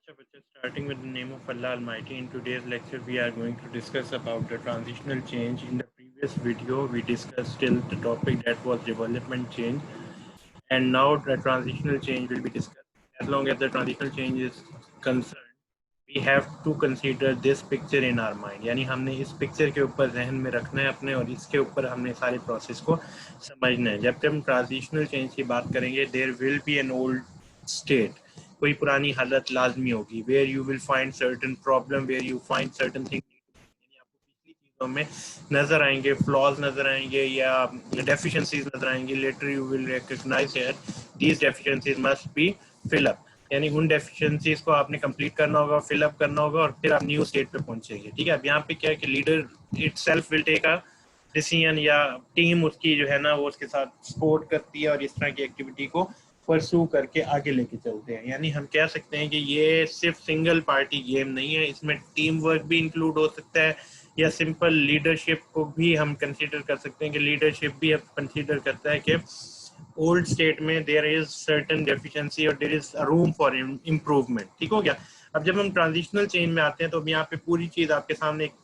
Acha Bacha, starting with the name of Allah Almighty. In today's lecture, we are going to discuss about the transitional change. In the previous video, we discussed still the topic that was development change, and now the transitional change will be discussed. As long as the transitional change is concerned, we have to consider this picture in our mind. यानी हमने इस picture के ऊपर जहन में रखना है अपने, और इसके ऊपर हमने सारे प्रोसेस को समझना है. जब हम ट्रांजिशनल चेंज की बात करेंगे, there will be an old state, कोई पुरानी हालत लाजमी होगी, where you will find certain problem, where you find certain thing, यानी आपको पिछली चीज़ों में नजर आएंगे, फ्लॉज नजर आएंगे या डेफिशिएंसीज नजर आएंगे. Later you will recognise that these deficiencies must be fill up, यानी उन डेफिशिएंसीज को आपने कंप्लीट करना होगा, फिल अप करना होगा, और फिर आप न्यू स्टेट पे पहुंचेंगे. ठीक है, अब यहाँ पे क्या है कि leader itself will take a decision, या टीम उसकी जो है ना वो उसके साथ सपोर्ट करती है और इस तरह की एक्टिविटी को परसू करके आगे लेके चलते हैं. यानी हम कह सकते हैं कि ये सिर्फ सिंगल पार्टी गेम नहीं है, इसमें टीम वर्क भी इंक्लूड हो सकता है, या सिंपल लीडरशिप को भी हम कंसीडर कर सकते हैं कि लीडरशिप भी अब कंसीडर करता है कि ओल्ड स्टेट में देयर इज सर्टेन डेफिशिएंसी और there is room for improvement. ठीक हो गया. अब जब हम ट्रांजिशनल चेंज में आते हैं तो अब यहाँ पे पूरी चीज आपके सामने एक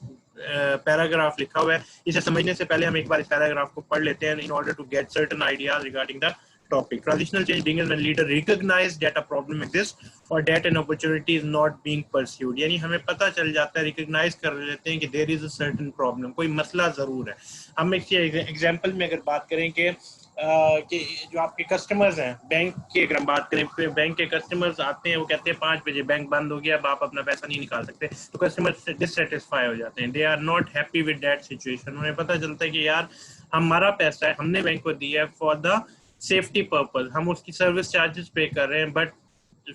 पैराग्राफ लिखा हुआ है. इसे समझने से पहले हम एक बार इस पैराग्राफ को पढ़ लेते हैं in order to get certain ideas regarding the topic. Transitional change begins when leader recognize that a problem exists or that an opportunity is not being pursued. यानी हमें पता चल जाता है, रिकॉग्नाइज कर लेते हैं कि there is a certain problem, कोई मसला जरूर है. हम एक एग्जांपल में अगर बात करें कि जो आपके कस्टमर्स हैं बैंक की, अगर हम बात करें बैंक के कस्टमर्स आते हैं, वो कहते हैं 5 बजे बैंक बंद हो गया, अब आप अपना पैसा नहीं निकाल सकते, तो कस्टमर डिससेटिस्फाई हो जाते हैं. They are not happy with that situation. उन्हें पता चलता है कि यार हमारा पैसा है, हमने बैंक को दिया है फॉर द सेफ्टी पर्पज, हम उसकी सर्विस चार्जेस पे कर रहे हैं, but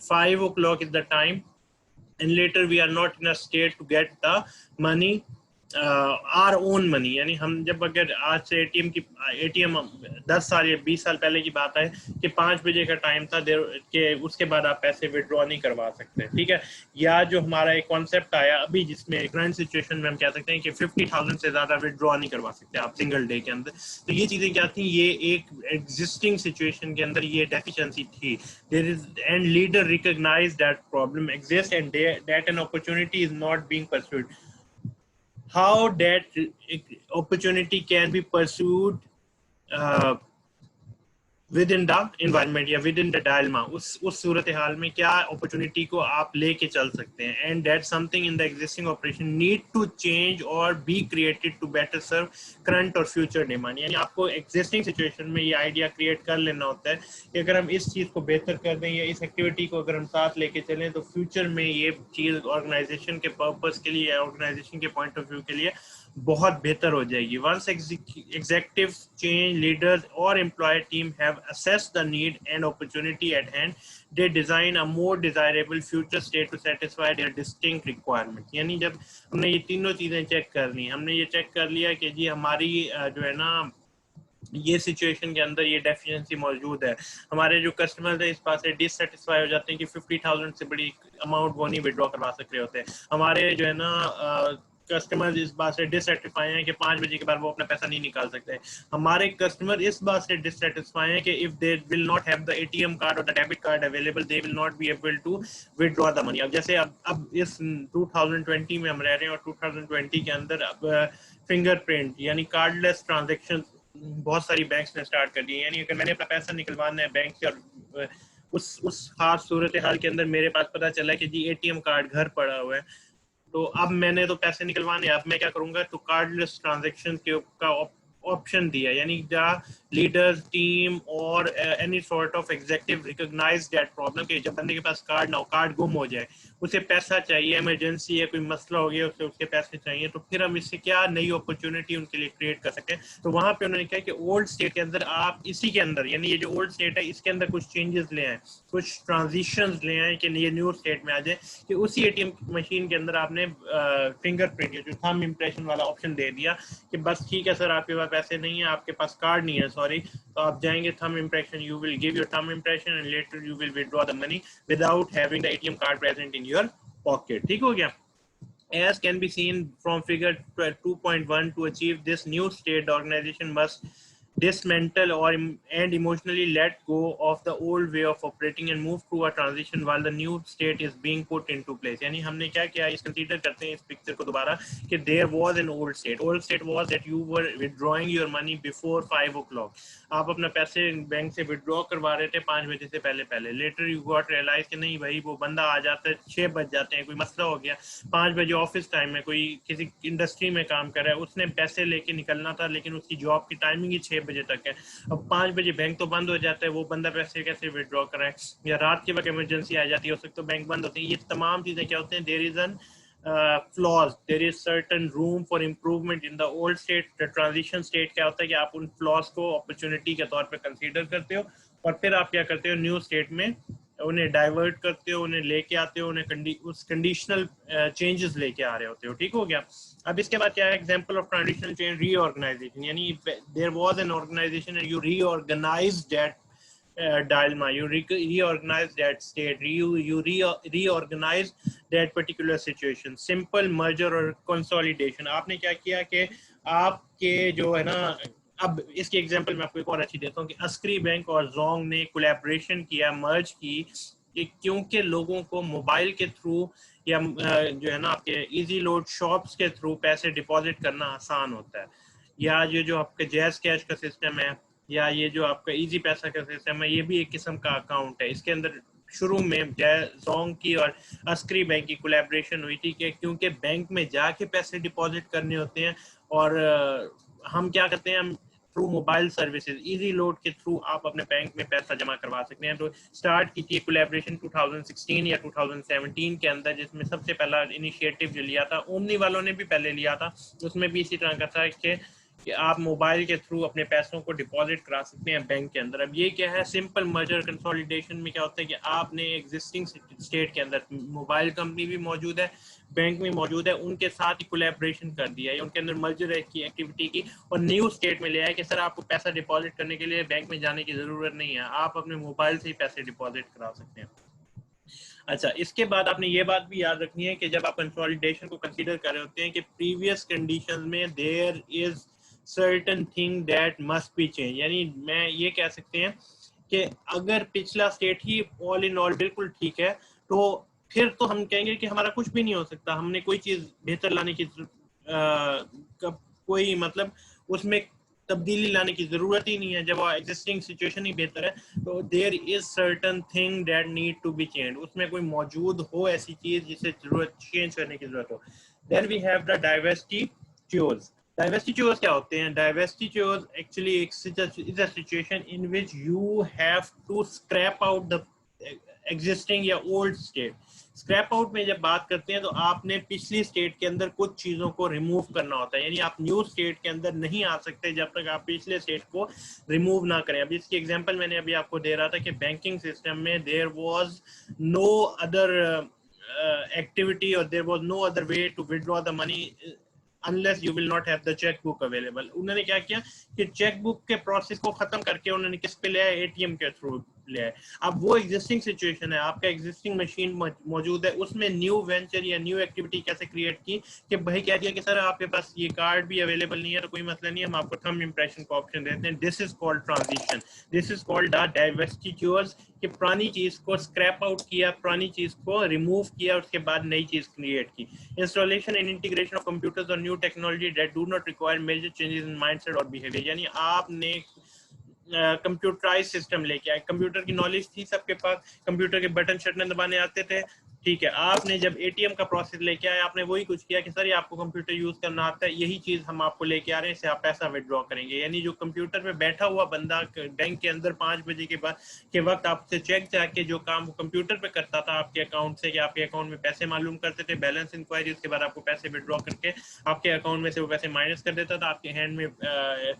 5 o'clock is the time and later we are not in a state to get the money, our own money. यानी हम जब अगर आज से एटीएम 10 साल या 20 साल पहले की बात है कि 5 बजे का टाइम था कि उसके बाद आप पैसे विड्रॉ नहीं करवा सकते. ठीक है, या जो हमारा एक कॉन्सेप्ट आया अभी जिसमें करंट सिचुएशन में हम कह सकते हैं कि 50,000 से ज्यादा विड्रॉ नहीं करवा सकते आप सिंगल डे के अंदर. तो ये चीजें क्या थी, ये एक एग्जिस्टिंग सिचुएशन के अंदर ये डेफिशिएंसी थी. There is and leader recognise that problem exist and that an opportunity is not being pursued. How that opportunity can be pursued within the environment या within the dilemma, उस सूरत हाल में क्या opportunity को आप लेके चल सकते हैं. and that something in the existing operation need to change or be created to better serve current और future demand. यानी आपको existing situation में ये idea create कर लेना होता है कि अगर हम इस चीज को बेहतर कर दें या इस एक्टिविटी को अगर हम साथ लेके चलें तो फ्यूचर में ये चीज ऑर्गेनाइजेशन के पर्पस के लिए, ऑर्गेनाइजेशन के पॉइंट ऑफ व्यू के लिए बहुत बेहतर हो जाएगी. वंस एग्जीक्यूटिव चेंज लीडर्स और employ team have assessed the need and opportunity at hand, they design a more desirable future state to satisfy their distinct requirements. यानी जब हमने ये तीनों चीजें चेक करनी, हमने ये चेक कर लिया कि जी हमारी जो है ना ये सिचुएशन के अंदर ये डेफिशिएंसी मौजूद है, हमारे जो कस्टमर्स है इस बात से डिससेटिस्फाई हो जाते हैं कि 50,000 से बड़ी अमाउंट वो नहीं विड्रॉ करवा सक रहे होते हैं, हमारे जो है ना कस्टमर इस बात से डिससेटिस्फाई हैं कि 5 बजे के बाद वो अपना पैसा नहीं निकाल सकते, हमारे कस्टमर इस बात से डिससेटिस्फाई हैं कि if they will not have the ATM card और the debit card available, they will not be able to withdraw the money. अब जैसे अब इस 2020 में हम रह रहे हैं और 2020 के अंदर अब फिंगरप्रिंट यानी कार्डलेस ट्रांजेक्शन बहुत सारी बैंक्स ने स्टार्ट कर दी. यानी अगर मैंने अपना पैसा निकलवाना है बैंक से और उस खास सूरत हाल के अंदर मेरे पास पता चला कि जी एटीएम कार्ड घर पड़ा हुआ है, तो अब मैंने तो पैसे निकलवाने, अब मैं क्या करूंगा, तो कार्डलेस ट्रांजैक्शन का ऑप्शन दिया. यानी द लीडर्स टीम और any sort of executive recognise that problem कि जब बंदे के पास कार्ड ना हो, कार्ड गुम हो जाए, उसे पैसा चाहिए, इमरजेंसी है, कोई मसला हो गया, उसे उसके पैसे चाहिए, तो फिर हम इससे क्या नई अपॉर्चुनिटी उनके लिए क्रिएट कर सकते हैं. तो वहां पे उन्होंने कहा कि ओल्ड स्टेट के अंदर आप इसी के अंदर, यानी ये जो ओल्ड स्टेट है इसके अंदर कुछ चेंजेस ले आए, कुछ ट्रांजिशंस ले आए कि ये न्यू स्टेट में आ जाए, कि उसी एटीएम मशीन के अंदर आपने फिंगरप्रिंट या जो थंब इंप्रेशन वाला ऑप्शन दे दिया कि बस ठीक है सर आपके पास पैसे नहीं है, आपके पास कार्ड नहीं है, सॉरी, तो आप जाएंगे thumb impression, you will give your thumb impression and later you will withdraw the money without having the ATM card present in your pocket. ठीक हो गया. As can be seen from figure 2.1, to achieve this new state, the organization must dismantle or and emotionally let go of the old way of operating and move through a transition while the new state is being put into place. यानी हमने क्या किया, इस consider करते हैं इस picture को दोबारा कि there was an old state was that you were withdrawing your money before 5 o'clock. आप अपना पैसे बैंक से विड्रॉ करवा रहे थे 5 बजे से पहले लेटर यू गॉट रियलाइज कि नहीं भाई वो बंदा आ जाता है 6 बज जाते हैं, कोई मसला हो गया, 5 बजे ऑफिस टाइम में कोई किसी इंडस्ट्री में काम कर रहा है, उसने पैसे लेके निकलना था लेकिन उसकी जॉब की टाइमिंग ही 6 बजे तक है, अब 5 बजे बैंक तो बंद हो जाता है, वो बंदा पैसे कैसे विड्रॉ कराए, या रात के वक्त इमरजेंसी आ जाती है, उस वक्त तो बैंक बंद होते हैं। ये तमाम चीजें क्या होते हैं, there is an flaws, there is certain room for improvement in the old state. The transition state क्या होता है कि आप उन flaws को opportunity के तौर पे consider करते हो और फिर आप क्या करते हो न्यू स्टेट में उन्हें डाइवर्ट करते हो, उन्हें लेके आते हो, उन्हें उस कंडीशनल चेंजेस लेके आ रहे होते हो। ठीक हो गया। अब इसके बाद क्या है, example of transitional change, reorganisation, यानी there was an organisation and you reorganised that dilemma, you reorganize that state, you reorganize that particular situation, simple merger or consolidation। आपने क्या किया कि आपके जो है ना, अब इसके एग्जांपल मैं आपको एक और अच्छी देता हूँ कि अस्करी बैंक और जोंग ने कोलैबोरेशन किया, मर्ज की, क्योंकि लोगों को मोबाइल के थ्रू या जो है ना आपके इजी लोड शॉप्स के थ्रू पैसे डिपॉजिट करना आसान होता है, या ये जो आपका जैज कैश का सिस्टम है या ये जो आपका इजी पैसा का सिस्टम है, ये भी एक किस्म का अकाउंट है। इसके अंदर शुरू में जोंग की और अस्करी बैंक की कोलैबोरेशन हुई थी कि क्योंकि बैंक में जाके पैसे डिपॉजिट करने होते हैं और हम क्या करते हैं, हम through mobile services easy load के थ्रू आप अपने बैंक में पैसा जमा करवा सकते हैं। तो स्टार्ट की थी कोलैबोरेशन 2016 या 2017 के अंदर, जिसमें सबसे पहला इनिशिएटिव जो लिया था ओमनी वालों ने भी पहले लिया था, उसमें भी इसी तरह का था कि आप मोबाइल के थ्रू अपने पैसों को डिपॉजिट करा सकते हैं बैंक के अंदर। अब ये क्या है, सिंपल मर्जर कंसोलिडेशन में क्या होता है कि आपने एग्जिस्टिंग स्टेट के अंदर मोबाइल कंपनी भी मौजूद है, बैंक में मौजूद है, उनके साथ ही कोलैबोरेशन कर दिया है, उनके अंदर मर्जर की एक्टिविटी की और न्यू स्टेट में ले आया कि सर आपको पैसा डिपॉजिट करने के लिए बैंक में जाने की जरूरत नहीं है, आप अपने मोबाइल से ही पैसे डिपॉजिट करा सकते हैं। अच्छा, इसके बाद आपने ये बात भी याद रखनी है कि जब आप कंसोलिडेशन को कंसीडर कर रहे होते हैं कि प्रीवियस कंडीशन में there is certain thing that must be change, यानी मैं ये कह सकते हैं कि अगर पिछला स्टेट ही ऑल इन ऑल बिल्कुल ठीक है तो फिर तो हम कहेंगे कि हमारा कुछ भी नहीं हो सकता, हमने कोई चीज बेहतर लाने की कोई मतलब उसमें तब्दीली लाने की जरूरत ही नहीं है, जब एग्जिस्टिंग सिचुएशन ही बेहतर है। तो there is certain thing that need to be change, उसमें कोई मौजूद हो ऐसी चीज जिसे जरूरत चेंज करने की जरूरत हो। Then we have the diversities. Divestitures क्या होते हैं? Divestitures actually is a situation in which you have to scrap out the existing या old state. स्क्रैप आउट में जब बात करते हैं तो आपने पिछली स्टेट के अंदर कुछ चीजों को रिमूव करना होता है, यानी आप न्यू स्टेट के अंदर नहीं आ सकते जब तक आप पिछले स्टेट को रिमूव ना करें। अब इसकी एग्जांपल मैंने अभी आपको दे रहा था कि बैंकिंग सिस्टम में there was no other activity और there was no other way to withdraw the money unless you will not have the checkbook available। उन्होंने क्या किया कि चेकबुक के प्रोसेस को खत्म करके उन्होंने किस पे लिया, एटीएम के थ्रू लिया है। अब वो एग्जिस्टिंग सिचुएशन है, आपका एग्जिस्टिंग मशीन मौजूद है, उसमें न्यू वेंचर या न्यू एक्टिविटी कैसे क्रिएट की कि भाई कह दिया कि सर आपके पास ये कार्ड भी अवेलेबल नहीं है तो कोई मसला नहीं है, हम आपको थंब इंप्रेशन का ऑप्शन देते हैं। This is called transition, this is called the diversities, कि पुरानी चीज को स्क्रैप आउट किया, पुरानी चीज को रिमूव किया, उसके बाद नई चीज क्रिएट की। Installation and integration of computers और new technology that do not require major changes in mindset और बिहेवियर, यानी आपने कंप्यूटराइज सिस्टम लेके आए, कंप्यूटर की नॉलेज थी सबके पास, कंप्यूटर के बटन शटन दबाने आते थे, ठीक है। आपने जब एटीएम का प्रोसेस लेके आए, आपने वही कुछ किया कि सर ये आपको कंप्यूटर यूज करना आता है, यही चीज हम आपको लेके आ रहे हैं, इससे आप पैसा विड्रॉ करेंगे। यानी जो कंप्यूटर पे बैठा हुआ बंदा बैंक के अंदर 5 बजे के बाद के वक्त आपसे चेक जाके जो काम वो कंप्यूटर पे करता था आपके अकाउंट से, कि आपके अकाउंट में पैसे मालूम करते थे, बैलेंस इंक्वायरी, उसके बाद आपको पैसे विड्रॉ करके आपके अकाउंट में से वो पैसे माइनस कर देता था, आपके हैंड में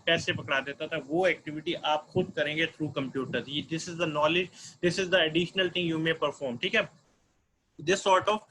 पैसे पकड़ा देता था, वो एक्टिविटी आप खुद करेंगे through computer. This is the knowledge, this is the additional thing you may perform, ठीक है। This sort of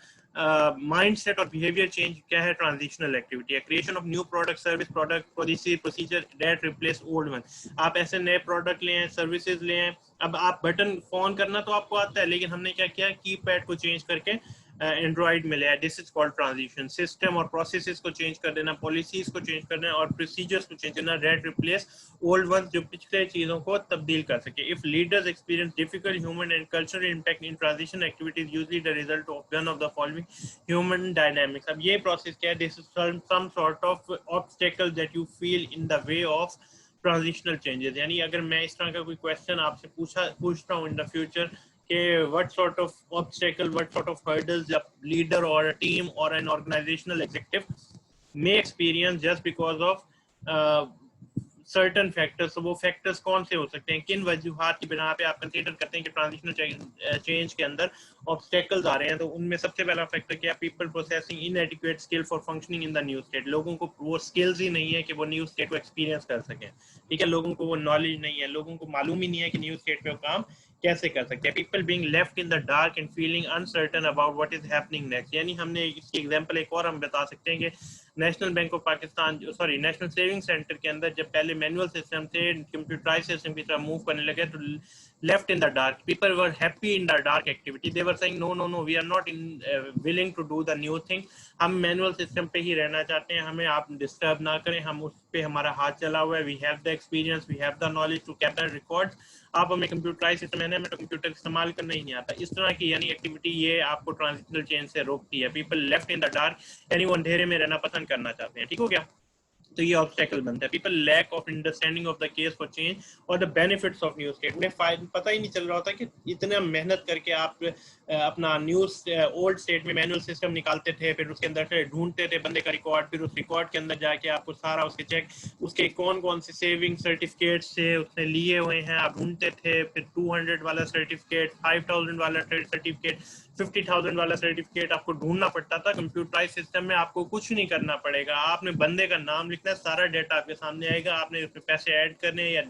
mindset or behavior change क्या है, ट्रांजिशनल एक्टिविटी है। Creation of new product, service, product, policy, procedure that replace old one. आप ऐसे नए product लें, services लें। अब आप बटन फोन करना तो आपको आता है, लेकिन हमने क्या किया, कीपैड को चेंज करके एंड्रॉइड मिले हैं, this is called transition. System और प्रोसेसेस को चेंज कर देना, पॉलिसीज को चेंज कर देना और प्रोसीजर्स को चेंज करना, दैट रिप्लेस ओल्ड वंस, जो पिछले चीजों को तब्दील कर सके। If leaders experience difficult human and cultural impact in transition activities, usually the result of one of the following human dynamics. अब ये प्रोसेस क्या है? This is some sort of obstacle that you feel in the way of transitional changes. यानी अगर मैं इस तरह का कोई क्वेश्चन आपसे पूछता हूँ इन द फ्यूचर कि what sort of obstacle, what sort of hurdles a leader or a team or an organizational executive may experience just because of certain factors, तो वो factors कौन से हो सकते हैं, किन वजूहात की बिना पे आप कंसीडर करते हैं कि ट्रांजिशनल चेंज के अंदर ऑब्स्टेकल्स आ रहे हैं। तो उनमें सबसे पहला फैक्टर क्या? People processing इनएडिक्वेट skill for functioning in the new state. लोगों को वो स्किल्स ही नहीं है कि वो न्यू स्टेट को एक्सपीरियंस कर सकें, ठीक है। लोगों को वो नॉलेज नहीं है, लोगों को मालूम ही नहीं है कि न्यू स्टेट पे वो काम कैसे कर सकते हैं। People being left in the dark and feeling uncertain about what is happening next. यानी हमने इसकी एग्जांपल एक और हम बता सकते हैं कि national bank of Pakistan, sorry national saving centre के अंदर जब पहले मैनुअल सिस्टम थे कंप्यूटराइज सिस्टम की तरफ मूव करने लगे तो left in the dark, people were happy in the dark activity, they were saying no, we are not willing to do the new thing, हम मैनुअल सिस्टम पे ही रहना चाहते हैं, हमें आप डिस्टर्ब ना करें, हम उस पे हमारा हाथ चला हुआ है, we have the experience, we have the knowledge to capture records, आप हमें कंप्यूटराइज सिस्टम है ना, हमें तो कंप्यूटर इस्तेमाल करना ही नहीं आता। इस तरह की यानी एक्टिविटी ये आपको ट्रांजिशनल चेंज से रोकती है। People left in the dark यानी वो अंधेरे में रहना पसंद करना चाहते हैं, ठीक हो गया। तो ये ऑब्स्टेकल बनता है। People lack of understanding of the case for change और the benefits of new state. उन्हें पता ही नहीं चल रहा होता कि इतना मेहनत करके आप अपना न्यू ओल्ड स्टेट में मैनुअल सिस्टम निकालते थे, फिर उसके अंदर से ढूंढते थे बंदे का रिकॉर्ड, फिर उस रिकॉर्ड के अंदर जाके आपको सारा उसके चेक, उसके कौन कौन से सेविंग सर्टिफिकेट्स से उसने लिए हुए हैं आप ढूंढते थे, फिर 200 वाला सर्टिफिकेट, 5000 वाला सर्टिफिकेट, 50,000 वाला सर्टिफिकेट आपको ढूंढना पड़ता था। कंप्यूटराइज सिस्टम में आपको कुछ नहीं करना पड़ेगा, आपने बंदे का नाम लिखना, सारा डेटा आपके सामने आएगा, आपने उसमें पैसे ऐड करने या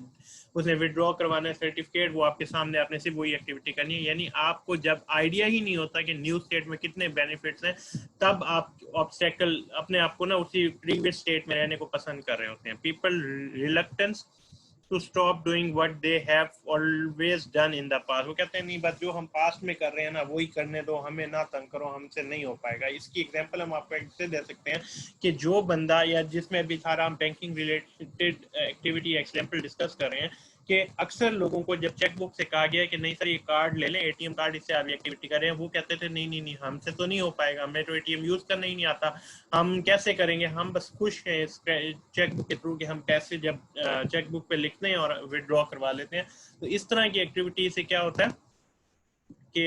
उसने विड्रॉ करवाना है सर्टिफिकेट, वो आपके सामने, आपने सिर्फ वही एक्टिविटी करनी है। यानी आपको जब आइडिया ही नहीं होता कि न्यू स्टेट में कितने बेनिफिट्स हैं, तब आप ऑब्स्टेकल अपने आप को ना उसी प्रीवियस स्टेट में रहने को पसंद कर रहे होते हैं। People reluctance to stop doing what they have always done in the past। वो कहते हैं नहीं बस जो हम पास्ट में कर रहे हैं ना वही करने दो, हमें ना तंग करो, हमसे नहीं हो पाएगा। इसकी एग्जांपल हम आपको ऐसे दे सकते हैं कि जो बंदा या जिसमें अभी सारा हम banking related activity example discuss कर रहे हैं कि अक्सर लोगों को जब चेकबुक से कहा गया कि नहीं सर ये कार्ड ले लें, एटीएम कार्ड, इससे आप एक्टिविटी कर रहे हैं, वो कहते थे नहीं हमसे तो नहीं हो पाएगा, हमें तो एटीएम यूज करना ही नहीं आता, हम कैसे करेंगे, हम बस खुश हैं इस चेकबुक के थ्रू कि हम पैसे जब चेकबुक पे लिखते हैं और विड्रॉ करवा लेते हैं। तो इस तरह की एक्टिविटी से क्या होता है कि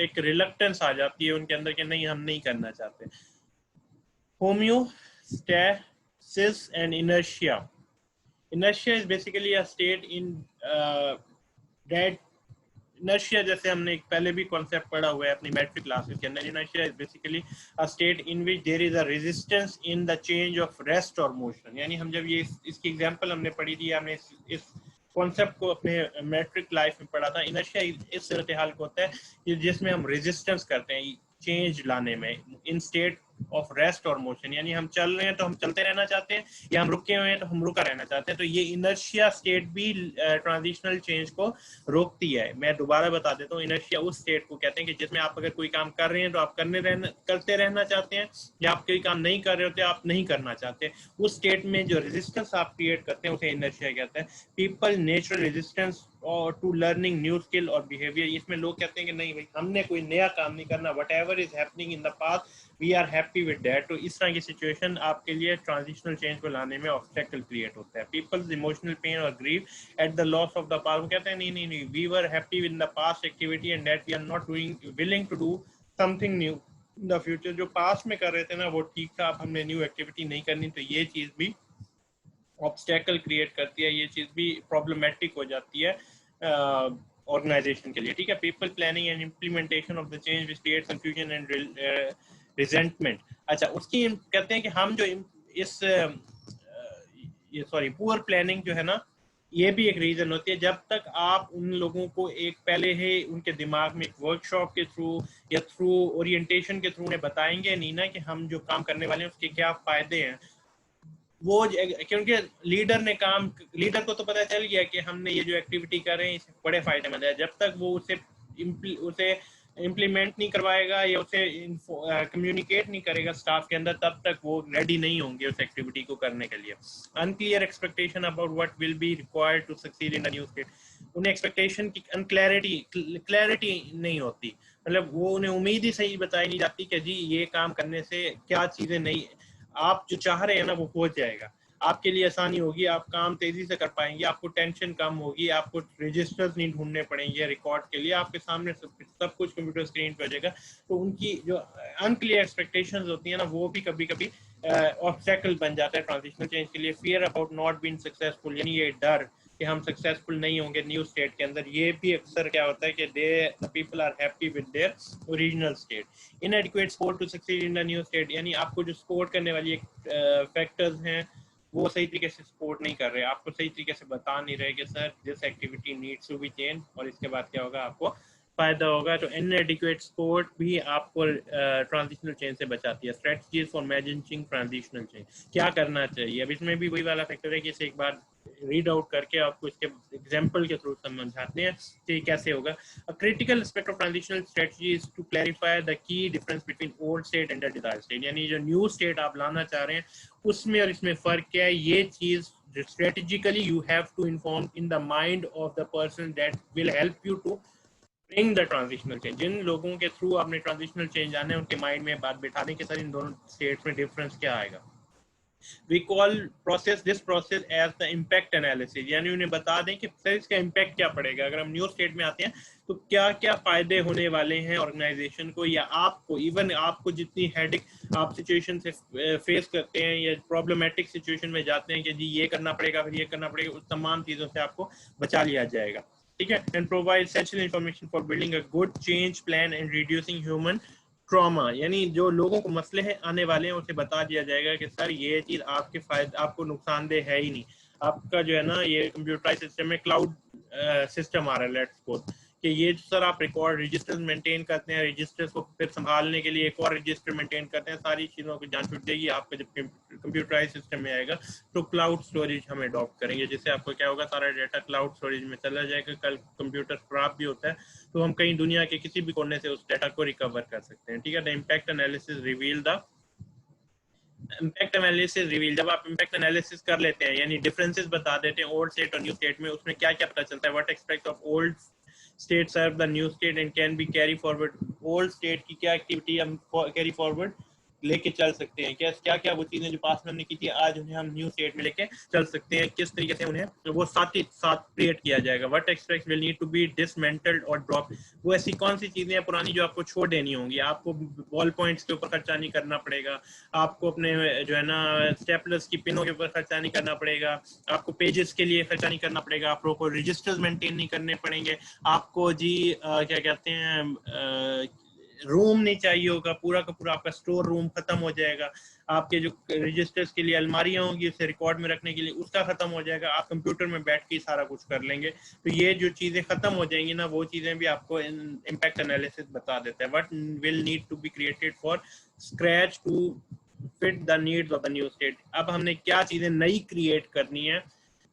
एक रिलक्टेंस आ जाती है उनके अंदर कि नहीं हम नहीं करना चाहते। Homeostasis and inertia. Inertia is basically a state in that inertia, जैसे हमने एक पहले भी कॉन्सेप्ट पढ़ा हुआ है अपनी मैट्रिक क्लासेस के अंदर। Inertia is basically a state in which there is a resistance in the change of rest or motion। यानी हम जब ये इसकी एग्जांपल हमने पढ़ी थी, हमने इस कॉन्सेप्ट को अपने मैट्रिक लाइफ में पढ़ा था। इनर्शिया इस सूरत हाल को होता है जिसमें हम रेजिस्टेंस करते हैं चेंज लाने में, इन स्टेट ऑफ रेस्ट और मोशन। यानी हम चल रहे हैं तो हम चलते रहना चाहते हैं, या हम रुके हुए हैं तो हम रुका रहना चाहते हैं। तो ये इनर्शिया स्टेट भी ट्रांजिशनल चेंज को रोकती है। मैं दोबारा बता देता हूँ, इनर्शिया उस स्टेट को कहते हैं कि जिसमें आप अगर कोई काम कर रहे हैं तो आप करते रहना चाहते हैं, या आप कोई काम नहीं कर रहे होते आप नहीं करना चाहते। उस स्टेट में जो रेजिस्टेंस आप क्रिएट करते हैं उसे इनर्शिया कहते हैं। पीपल नेचुरल रेजिस्टेंस और टू लर्निंग न्यू स्किल और बिहेवियर। इसमें लोग कहते हैं कि नहीं भाई हमने कोई नया काम नहीं करना, whatever is happening in the past we are happy with that. तो इस तरह की सिचुएशन आपके लिए ट्रांजिशनल चेंज को लाने में ऑब्स्टेकल क्रिएट होता है। पीपल्स इमोशनल पेन और grieve at the loss of the past. वो कहते हैं नहीं we were happy with the past activity and that we are not doing willing to do something new in the future. जो past में कर रहे थे ना वो ठीक था, अब हमने न्यू एक्टिविटी नहीं करनी, तो ये चीज भी ऑब्स्टेकल क्रिएट करती है, ये चीज भी प्रॉब्लमेटिक हो जाती है ऑर्गेनाइजेशन के लिए, ठीक है। People planning and implementation of the change which create confusion and resentment. अच्छा, उसकी कहते हैं कि हम जो इस पुअर प्लानिंग जो है ना, ये भी एक रीजन होती है। जब तक आप उन लोगों को एक पहले ही उनके दिमाग में एक वर्कशॉप के थ्रू या थ्रू ओरिएंटेशन के थ्रू उन्हें बताएंगे नहीं ना कि हम जो काम करने वाले हैं उसके क्या फायदे हैं, वो क्योंकि लीडर को तो पता चल गया कि हमने ये जो एक्टिविटी कर रहे हैं इससे बड़े फायदेमंद है, जब तक वो उसे इम्प्लीमेंट नहीं करवाएगा या उसे कम्युनिकेट नहीं करेगा स्टाफ के अंदर, तब तक वो रेडी नहीं होंगे उस एक्टिविटी को करने के लिए। Unclear expectation about what will be required to succeed in the new state, उन्हें एक्सपेक्टेशन की क्लैरिटी नहीं होती, मतलब वो उन्हें उम्मीद ही सही बताई नहीं जाती कि जी ये काम करने से क्या चीजें नहीं, आप जो चाह रहे हैं ना वो हो जाएगा, आपके लिए आसानी होगी, आप काम तेजी से कर पाएंगे, आपको टेंशन कम होगी, आपको रजिस्टर्स नहीं ढूंढने पड़ेंगे रिकॉर्ड के लिए, आपके सामने सब कुछ कंप्यूटर स्क्रीन पे हो जाएगा। तो उनकी जो अनक्लियर एक्सपेक्टेशंस होती है ना, वो भी कभी कभी ऑब्स्टेकल बन जाता है ट्रांजिशनल चेंज के लिए। Fear about not being successful, यानी ये डर कि हम सक्सेसफुल नहीं होंगे न्यू स्टेट के अंदर, ये भी अक्सर क्या होता है कि the people are happy with their original state. Inadequate support to succeed in the new state, यानी आपको जो सपोर्ट करने वाली फैक्टर्स हैं वो सही तरीके से सपोर्ट नहीं कर रहे, आपको सही तरीके से बता नहीं रहे कि sir this activity needs to be change, और इसके बाद क्या होगा, आपको फायदा होगा। तो इनएडिक्वेट सपोर्ट भी आपको ट्रांजिशनल चेंज से बचाती है। Strategies for managing transitional change, क्या करना चाहिए, अब इसमें भी वही वाला फैक्टर है कि इसे एक बार रीड आउट करके आपको इसके एग्जांपल के थ्रू समझाते हैं कि कैसे होगा। A critical aspect of transitional strategy is to clarify the key difference between old state and the desired state, यानी जो न्यू स्टेट आप लाना चाह रहे हैं उसमें और इसमें फर्क क्या है, ये चीज strategically you have to inform in the mind of the person that will help you to bring the transitional change। जिन लोगों के थ्रू आपने ट्रांजिशनल चेंज आना है उनके माइंड में बात बिठा दें कि सर इन दोनों स्टेट्स में डिफरेंस क्या आएगा। We call this process as the impact analysis, यानी उन्हें बता दें कि सर इसका इम्पैक्ट क्या पड़ेगा, अगर हम न्यू स्टेट में आते हैं तो क्या क्या फायदे होने वाले हैं ऑर्गेनाइजेशन को या आपको, इवन आपको जितनी हेडेक आप सिचुएशन से फेस करते हैं या प्रॉब्लमेटिक सिचुएशन में जाते हैं कि जी ये करना पड़ेगा फिर ये करना पड़ेगा, उस तमाम चीज़ों से आपको बचा लिया जाएगा, ठीक है। And provide essential information for building a good change plan and reducing human trauma, यानी जो लोगों को मसले हैं आने वाले हैं उसे बता दिया जाएगा कि सर ये चीज आपके फायदे, आपको नुकसानदेह है ही नहीं। आपका जो है ना ये कंप्यूटराइज सिस्टम में क्लाउड सिस्टम आ रहा है, लेट्स सपोज कि ये सर आप रिकॉर्ड रजिस्टर्स मेंटेन करते हैं, रजिस्टर्स को फिर संभालने के लिए एक और रजिस्टर मेंटेन करते हैं, सारी चीज़ों की जान छूट जाएगी आपका जब कंप्यूटराइज सिस्टम में आएगा। तो क्लाउड स्टोरेज हम अडॉप्ट करेंगे, जिससे आपको क्या होगा, सारा डाटा क्लाउड स्टोरेज में चला जाएगा। कल कंप्यूटर खराब भी होता है तो हम कहीं दुनिया के किसी भी कोने से उस डाटा को रिकवर कर सकते हैं, ठीक है। द इम्पैक्ट एनालिसिस रिवील जब आप इम्पैक्ट एनालिसिस कर लेते हैं यानी डिफरेंसेस बता देते हैं ओल्ड स्टेट और न्यू स्टेट में, उसमें क्या क्या पता चलता है। What expect of old state serve the new state and can be carry forward, old state की क्या एक्टिविटी हम कैरी फॉरवर्ड लेके चल सकते हैं, क्या क्या वो चीजें जो पास में हमने की थी आज उन्हें हम न्यू स्टेट में लेके चल सकते हैं, किस तरीके से उन्हें वो साथ ही साथ क्रिएट किया जाएगा। What expects will need to be dismantled और ड्रॉप, वो ऐसी कौन सी चीजें हैं पुरानी जो आपको छोड़ देनी होंगी, आपको बॉल पॉइंट्स के ऊपर खर्चा नहीं करना पड़ेगा, आपको अपने जो है ना स्टेपलर्स की पिनों के ऊपर खर्चा नहीं करना पड़ेगा, आपको पेजेस के लिए खर्चा नहीं करना पड़ेगा, आपको रजिस्टर्स मेंटेन नहीं करने पड़ेंगे, आपको जी क्या कहते हैं रूम नहीं चाहिए होगा, पूरा का पूरा आपका स्टोर रूम खत्म हो जाएगा, आपके जो रजिस्टर्स के लिए अलमारियां होंगी उसे रिकॉर्ड में रखने के लिए उसका खत्म हो जाएगा, आप कंप्यूटर में बैठ के सारा कुछ कर लेंगे। तो ये जो चीजें खत्म हो जाएंगी ना, वो चीजें भी आपको इम्पैक्ट एनालिसिस बता देता है। What will need to be created for scratch to fit the needs of the new state, अब हमने क्या चीजें नई क्रिएट करनी है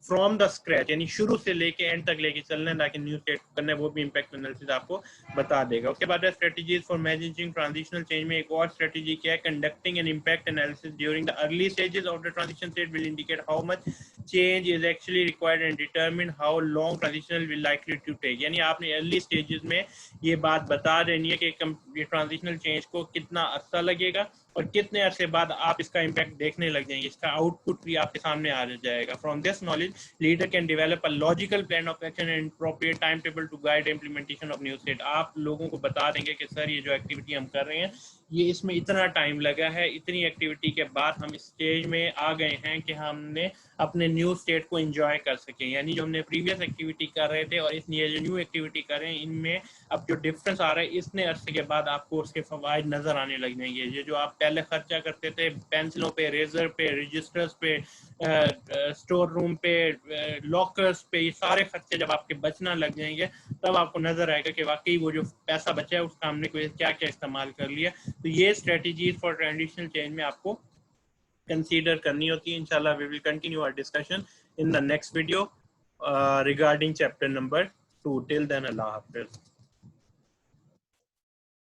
फ्रॉम द स्क्रैच, यानी शुरू से लेके एंड तक लेके चलना है ताकि न्यू स्टेट करना है, वो भी इम्पैक्ट एनालिसिस आपको बता देगा। उसके बाद strategies for managing transitional change में एक और स्ट्रेटजी क्या है, conducting an impact analysis during the early stages of the transition state will indicate how much change is actually required and determine how long transitional will likely to take, यानी आपने early stages में ये बात बता देनी है कि transitional change को कितना अर्सा लगेगा और कितने अरसे बाद आप इसका इम्पैक्ट देखने लग जाएंगे, इसका आउटपुट भी आपके सामने आ जाएगा। From this knowledge leader can develop a logical plan of action and appropriate time table to guide implementation of new state, आप लोगों को बता देंगे कि सर ये जो एक्टिविटी हम कर रहे हैं ये इसमें इतना टाइम लगा है, इतनी एक्टिविटी के बाद हम इस स्टेज में आ गए हैं कि हमने अपने न्यू स्टेट को एंजॉय कर सकें, यानी जो हमने प्रीवियस एक्टिविटी कर रहे थे और इसलिए जो न्यू एक्टिविटी कर रहे हैं इनमें अब जो डिफरेंस आ रहा है इतने अरसे के बाद आपको उसके फवायद नजर आने लग जाएंगे। ये जो आप पहले खर्चा करते थे पेंसिलों पे, रेजर पे, रजिस्टर्स पे, स्टोर रूम पे, लॉकर्स पे, ये सारे खर्चे जब आपके बचना लग जाएंगे तब आपको नजर आएगा कि वाकई वो जो पैसा बचा है उसका हमने कोई क्या क्या इस्तेमाल कर लिया। तो ये स्ट्रेटजीज फॉर ट्रांजिशनल चेंज में आपको कंसीडर करनी होती है। इंशाल्लाह we will continue our discussion in the next video regarding chapter number 2. Till then, Allah Hafiz.